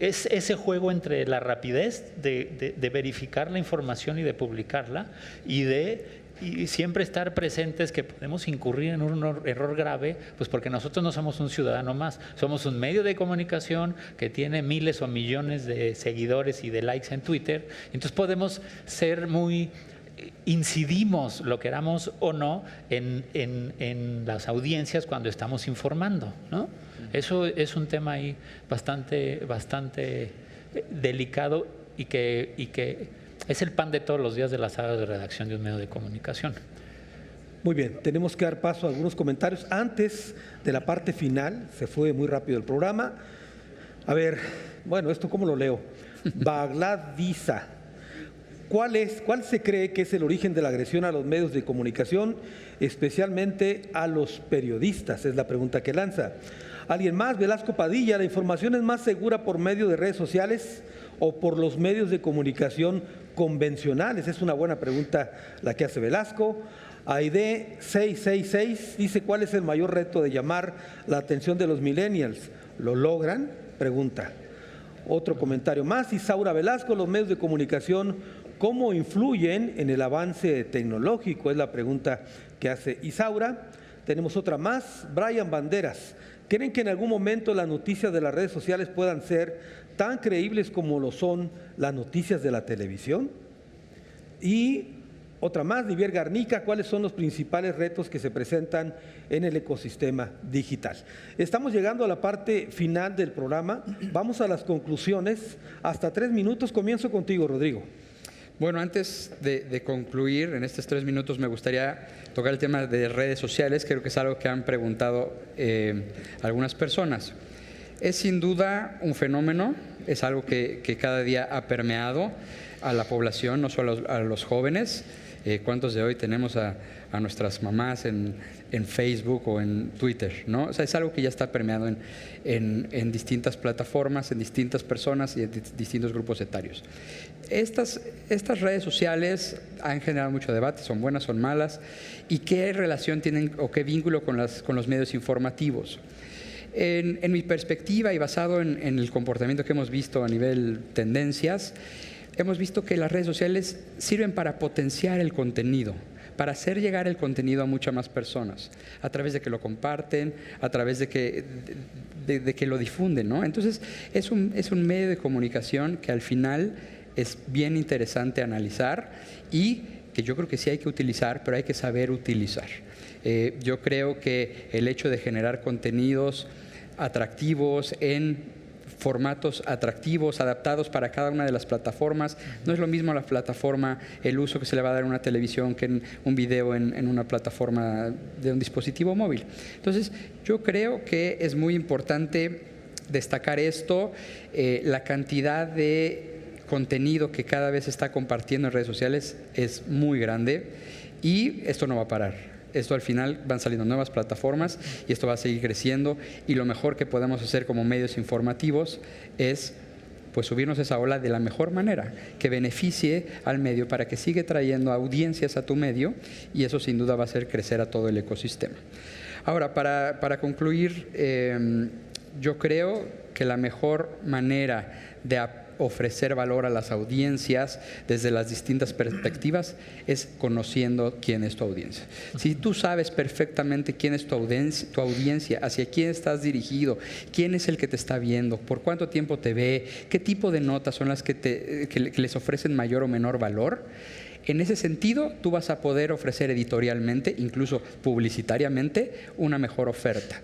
es ese juego entre la rapidez de verificar la información y de publicarla y siempre estar presentes que podemos incurrir en un error grave, pues porque nosotros no somos un ciudadano más, somos un medio de comunicación que tiene miles o millones de seguidores y de likes en Twitter, entonces podemos ser incidimos, lo queramos o no, en las audiencias cuando estamos informando, ¿no? Eso es un tema ahí bastante delicado y que es el pan de todos los días de las salas de redacción de un medio de comunicación. Muy bien, tenemos que dar paso a algunos comentarios. Antes de la parte final, se fue muy rápido el programa. A ver, bueno, ¿esto cómo lo leo? Bagladiza. ¿Cuál se cree que es el origen de la agresión a los medios de comunicación, especialmente a los periodistas? Es la pregunta que lanza. ¿Alguien más? Velasco Padilla, ¿la información es más segura por medio de redes sociales o por los medios de comunicación convencionales? Es una buena pregunta la que hace Velasco. Aide 666 dice: ¿cuál es el mayor reto de llamar la atención de los millennials? ¿Lo logran? Pregunta. Otro comentario más. Isaura Velasco: los medios de comunicación, ¿cómo influyen en el avance tecnológico? Es la pregunta que hace Isaura. Tenemos otra más, Brian Banderas. ¿Creen que en algún momento las noticias de las redes sociales puedan ser tan creíbles como lo son las noticias de la televisión? Y otra más, Nivier Garnica, ¿cuáles son los principales retos que se presentan en el ecosistema digital? Estamos llegando a la parte final del programa. Vamos a las conclusiones. Hasta 3 minutos. Comienzo contigo, Rodrigo. Bueno, antes de concluir, en estos 3 minutos me gustaría tocar el tema de redes sociales. Creo que es algo que han preguntado algunas personas. Es sin duda un fenómeno, es algo que cada día ha permeado a la población, no solo a los jóvenes. ¿Cuántos de hoy tenemos a nuestras mamás en Facebook o en Twitter, ¿no? O sea, es algo que ya está permeado en distintas plataformas, en distintas personas y en distintos grupos etarios. Estas redes sociales han generado mucho debate, son buenas, son malas, y qué relación tienen o qué vínculo con los medios informativos. En mi perspectiva y basado en el comportamiento que hemos visto a nivel tendencias, hemos visto que las redes sociales sirven para potenciar el contenido, para hacer llegar el contenido a muchas más personas, a través de que lo comparten, a través de que lo difunden, ¿no? Entonces, es un medio de comunicación que al final es bien interesante analizar y que yo creo que sí hay que utilizar, pero hay que saber utilizar. Yo creo que el hecho de generar contenidos atractivos en formatos atractivos, adaptados para cada una de las plataformas. No es lo mismo la plataforma, el uso que se le va a dar en una televisión que en un video en una plataforma de un dispositivo móvil. Entonces, yo creo que es muy importante destacar esto, la cantidad de contenido que cada vez se está compartiendo en redes sociales es muy grande y esto no va a parar. Esto al final van saliendo nuevas plataformas y esto va a seguir creciendo y lo mejor que podemos hacer como medios informativos es pues subirnos a esa ola de la mejor manera, que beneficie al medio para que siga trayendo audiencias a tu medio y eso sin duda va a hacer crecer a todo el ecosistema. Ahora, para concluir, yo creo que la mejor manera de ofrecer valor a las audiencias desde las distintas perspectivas es conociendo quién es tu audiencia. Si tú sabes perfectamente quién es tu audiencia, hacia quién estás dirigido, quién es el que te está viendo, por cuánto tiempo te ve, qué tipo de notas son las que les ofrecen mayor o menor valor, en ese sentido tú vas a poder ofrecer editorialmente, incluso publicitariamente, una mejor oferta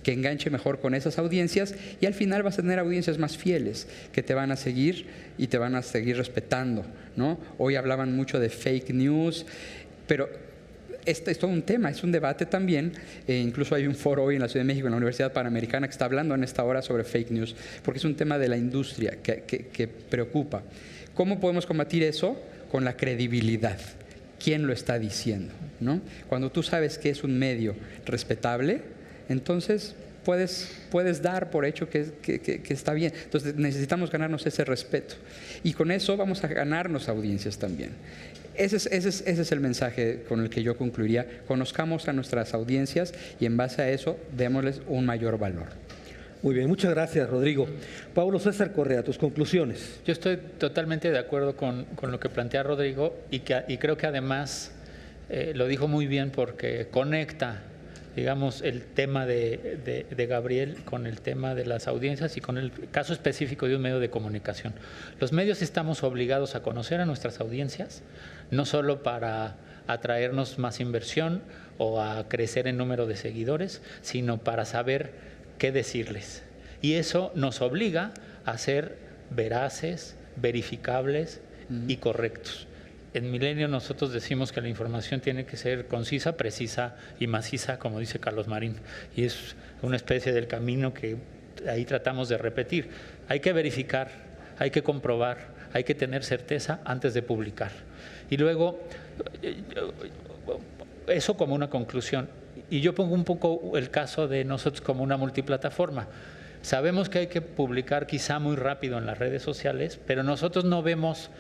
que enganche mejor con esas audiencias y al final vas a tener audiencias más fieles que te van a seguir y te van a seguir respetando, ¿no? Hoy hablaban mucho de fake news, pero este es todo un tema, es un debate también. Incluso hay un foro hoy en la Ciudad de México, en la Universidad Panamericana, que está hablando en esta hora sobre fake news, porque es un tema de la industria que preocupa. ¿Cómo podemos combatir eso? Con la credibilidad. ¿Quién lo está diciendo, ¿no? Cuando tú sabes que es un medio respetable, entonces puedes dar por hecho que está bien. Entonces necesitamos ganarnos ese respeto. Y con eso vamos a ganarnos audiencias también. Ese es el mensaje con el que yo concluiría. Conozcamos a nuestras audiencias y en base a eso démosles un mayor valor. Muy bien, muchas gracias, Rodrigo. Paulo César Correa, tus conclusiones. Yo estoy totalmente de acuerdo con lo que plantea Rodrigo y creo que además lo dijo muy bien porque conecta, digamos, el tema de Gabriel con el tema de las audiencias y con el caso específico de un medio de comunicación. Los medios estamos obligados a conocer a nuestras audiencias, no solo para atraernos más inversión o a crecer en número de seguidores, sino para saber qué decirles. Y eso nos obliga a ser veraces, verificables y correctos. En Milenio nosotros decimos que la información tiene que ser concisa, precisa y maciza, como dice Carlos Marín. Y es una especie del camino que ahí tratamos de repetir. Hay que verificar, hay que comprobar, hay que tener certeza antes de publicar. Y luego, eso como una conclusión. Y yo pongo un poco el caso de nosotros como una multiplataforma. Sabemos que hay que publicar quizá muy rápido en las redes sociales, pero nosotros no vemos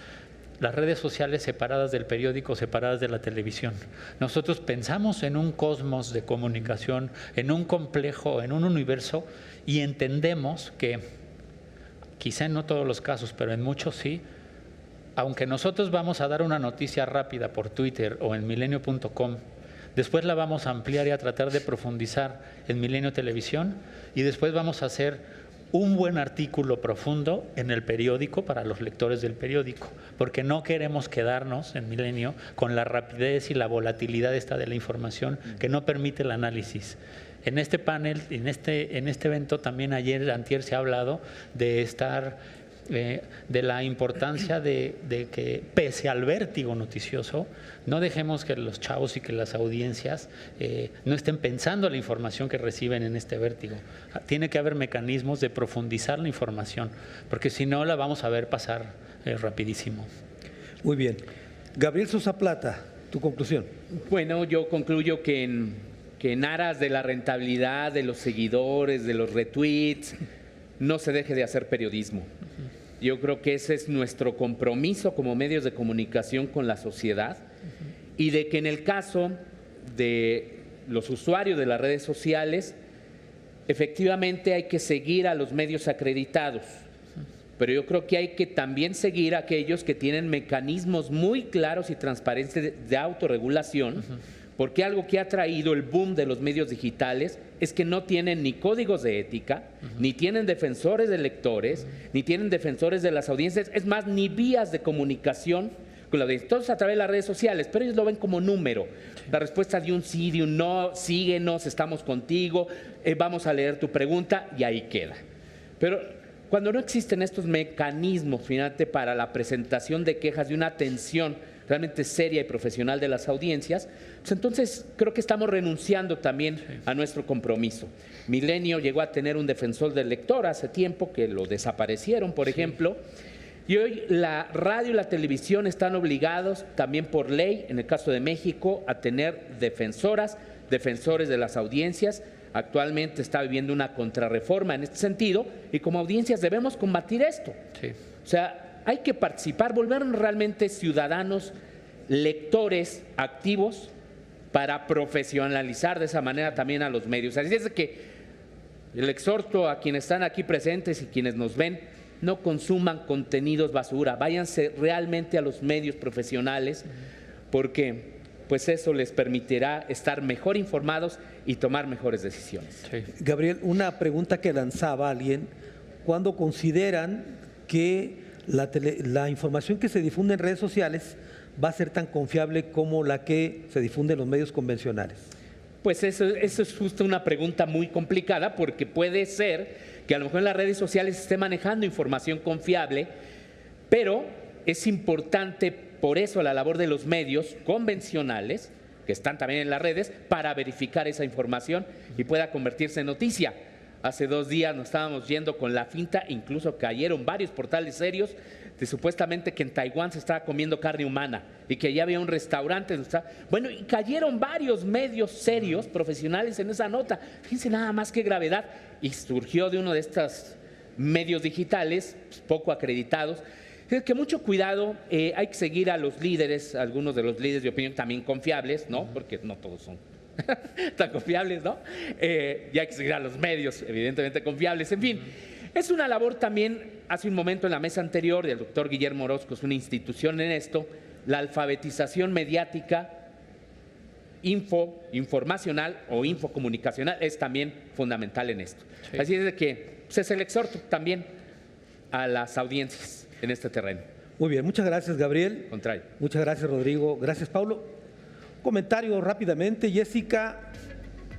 las redes sociales separadas del periódico, separadas de la televisión. Nosotros pensamos en un cosmos de comunicación, en un complejo, en un universo, y entendemos que, quizá en no todos los casos, pero en muchos sí, aunque nosotros vamos a dar una noticia rápida por Twitter o en milenio.com, Después la vamos a ampliar y a tratar de profundizar en Milenio Televisión, y después vamos a hacer un buen artículo profundo en el periódico para los lectores del periódico, porque no queremos quedarnos en Milenio con la rapidez y la volatilidad esta de la información que no permite el análisis. En este panel, en este evento también antier se ha hablado de de la importancia de que, pese al vértigo noticioso, no dejemos que los chavos y que las audiencias no estén pensando la información que reciben en este vértigo. Tiene que haber mecanismos de profundizar la información, porque si no la vamos a ver pasar rapidísimo. Muy bien. Gabriel Sosa Plata, tu conclusión. Bueno, yo concluyo que en aras de la rentabilidad, de los seguidores, de los retweets, no se deje de hacer periodismo. Yo creo que ese es nuestro compromiso como medios de comunicación con la sociedad, y de que en el caso de los usuarios de las redes sociales, efectivamente hay que seguir a los medios acreditados, pero yo creo que hay que también seguir a aquellos que tienen mecanismos muy claros y transparentes de autorregulación, porque algo que ha traído el boom de los medios digitales es que no tienen ni códigos de ética, ni tienen defensores de lectores, ni tienen defensores de las audiencias, es más, ni vías de comunicación con la audiencia. Todos a través de las redes sociales, pero ellos lo ven como número. La respuesta de un sí, de un no, síguenos, estamos contigo, vamos a leer tu pregunta, y ahí queda. Pero cuando no existen estos mecanismos, finalmente, para la presentación de quejas, de una atención realmente seria y profesional de las audiencias, pues entonces creo que estamos renunciando también a nuestro compromiso. Milenio llegó a tener un defensor del lector hace tiempo, que lo desaparecieron, por ejemplo, y hoy la radio y la televisión están obligados también por ley, en el caso de México, a tener defensores de las audiencias. Actualmente está viviendo una contrarreforma en este sentido, y como audiencias debemos combatir esto. Sí. O sea, hay que participar, volvernos realmente ciudadanos, lectores activos, para profesionalizar de esa manera también a los medios. Así es que el exhorto a quienes están aquí presentes y quienes nos ven: no consuman contenidos basura, váyanse realmente a los medios profesionales, porque pues eso les permitirá estar mejor informados y tomar mejores decisiones. Sí. Gabriel, una pregunta que lanzaba alguien: ¿cuándo consideran que la información que se difunde en redes sociales va a ser tan confiable como la que se difunde en los medios convencionales? Pues eso es justo una pregunta muy complicada, porque puede ser que a lo mejor en las redes sociales se esté manejando información confiable, pero es importante por eso la labor de los medios convencionales, que están también en las redes, para verificar esa información y pueda convertirse en noticia. Hace 2 días nos estábamos yendo con la finta, incluso cayeron varios portales serios de supuestamente que en Taiwán se estaba comiendo carne humana y que allá había un restaurante. Bueno, y cayeron varios medios serios, profesionales, en esa nota. Fíjense nada más qué gravedad. Y surgió de uno de estos medios digitales, pues, poco acreditados. Es que mucho cuidado, hay que seguir a los líderes, algunos de los líderes de opinión también confiables, ¿no? Porque no todos son tan confiables, ¿no? Y hay que seguir a los medios, evidentemente confiables. En fin, es una labor también. Hace un momento en la mesa anterior del doctor Guillermo Orozco, es una institución en esto, la alfabetización mediática, informacional o infocomunicacional es también fundamental en esto. Sí. Así es de que es el exhorto también a las audiencias en este terreno. Muy bien, muchas gracias, Gabriel. Contrario. Muchas gracias, Rodrigo. Gracias, Paulo. Comentario rápidamente. Jessica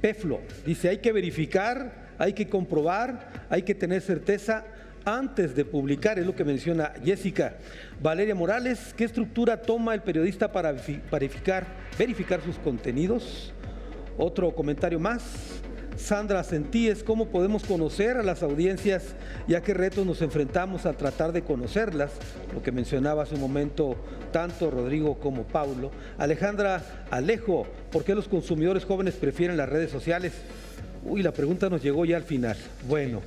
Peflo dice: hay que verificar, hay que comprobar, hay que tener certeza antes de publicar, es lo que menciona Jessica. Valeria Morales: ¿qué estructura toma el periodista para verificar sus contenidos? Otro comentario más. Sandra Sentíes: ¿cómo podemos conocer a las audiencias y a qué retos nos enfrentamos al tratar de conocerlas? Lo que mencionaba hace un momento tanto Rodrigo como Paulo. Alejandra Alejo: ¿por qué los consumidores jóvenes prefieren las redes sociales? Uy, la pregunta nos llegó ya al final. Bueno,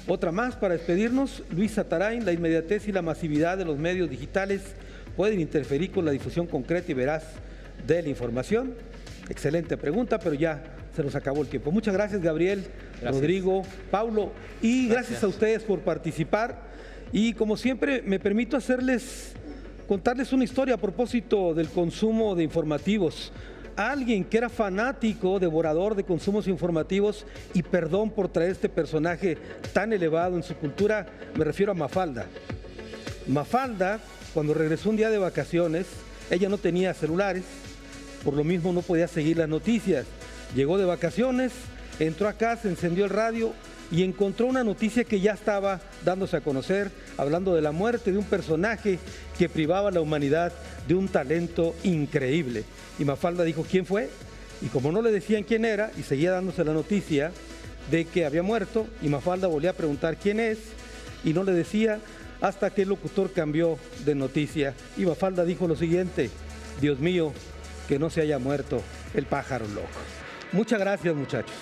otra más para despedirnos. Luisa Tarain: la inmediatez y la masividad de los medios digitales pueden interferir con la difusión concreta y veraz de la información. Excelente pregunta, pero ya se nos acabó el tiempo. Muchas gracias, Gabriel, gracias. Rodrigo, Paulo, y gracias a ustedes por participar. Y como siempre, me permito contarles una historia a propósito del consumo de informativos. alguien que era fanático, devorador de consumos informativos, y perdón por traer este personaje tan elevado en su cultura, me refiero a Mafalda. Mafalda, cuando regresó un día de vacaciones, ella no tenía celulares, por lo mismo no podía seguir las noticias. Llegó de vacaciones, entró a casa, encendió el radio y encontró una noticia que ya estaba dándose a conocer, hablando de la muerte de un personaje que privaba a la humanidad de un talento increíble. Y Mafalda dijo, ¿quién fue? Y como no le decían quién era, y seguía dándose la noticia de que había muerto, y Mafalda volvía a preguntar quién es, y no le decía, hasta que el locutor cambió de noticia. Y Mafalda dijo lo siguiente: Dios mío, que no se haya muerto el pájaro loco. Muchas gracias, muchachos.